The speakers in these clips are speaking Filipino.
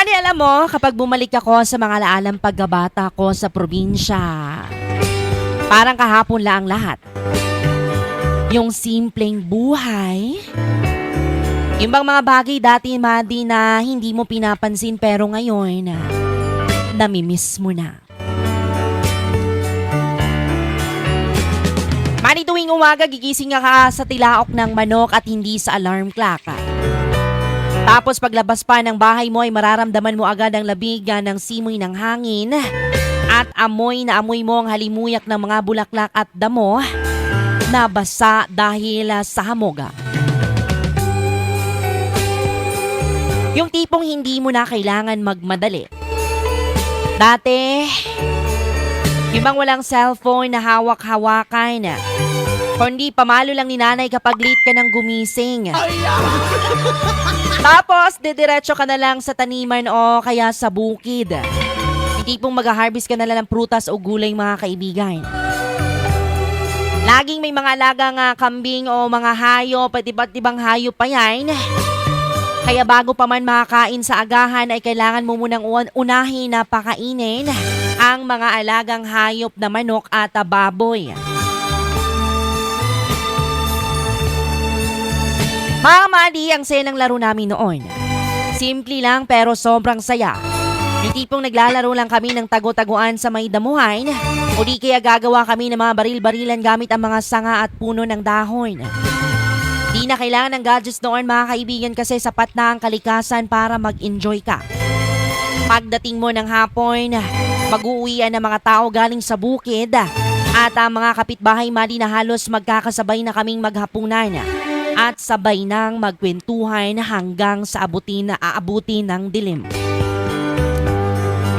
Mali, alam mo, kapag bumalik ako sa mga laalang pagkabata ko sa probinsya, parang kahapon lang ang lahat. Yung simpleng buhay, yung bang mga bagay dati, Madi, na hindi mo pinapansin pero ngayon, namimiss mo na. Madi, tuwing umaga, gigising ka sa tilaok ng manok at hindi sa alarm clock. Tapos paglabas pa ng bahay mo ay mararamdaman mo agad ang labig ng simoy ng hangin at amoy na amoy mo ang halimuyak ng mga bulaklak at damo na basa dahil sa hamog. Yung tipong hindi mo na kailangan magmadali. Dati, yung bang walang cellphone na hawak-hawakan, kundi pamalo lang ni nanay kapag late ka ng gumising. Tapos, didiretso ka na lang sa taniman o kaya sa bukid. Hindi pong mag-harvest ka na lang ng prutas o gulay, mga kaibigan. Laging may mga alagang kambing o mga hayop, at iba't ibang hayop pa yan. Kaya bago pa man makakain sa agahan ay kailangan mo munang unahin na pakainin ang mga alagang hayop na manok at baboy. Mga Madi, ang saya ng laro namin noon. Simple lang pero sobrang saya. Yung tipong naglalaro lang kami ng tago-taguan sa may damuhan o di kaya gagawa kami ng mga baril-barilan gamit ang mga sanga at puno ng dahon. Di na kailangan ng gadgets noon, mga kaibigan, kasi sapat na ang kalikasan para mag-enjoy ka. Pagdating mo ng hapon, mag-uuwian ng mga tao galing sa bukid at ang mga kapitbahay, Madi, na halos magkakasabay na kaming maghapunan at sabay nang magkwentuhan hanggang sa aabutin ng dilim.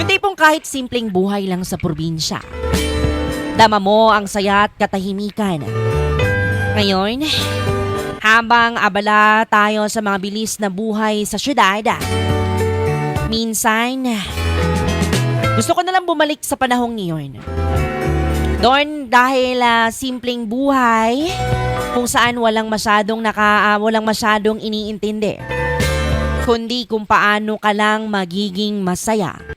Yung tipong kahit simpleng buhay lang sa probinsya, dama mo ang saya at katahimikan. Ngayon, habang abala tayo sa mga bilis na buhay sa syudad, minsan, gusto ko na lang bumalik sa panahong niyon. Doon dahil simpleng buhay kung saan walang masyadong iniintindi, kundi kung paano ka lang magiging masaya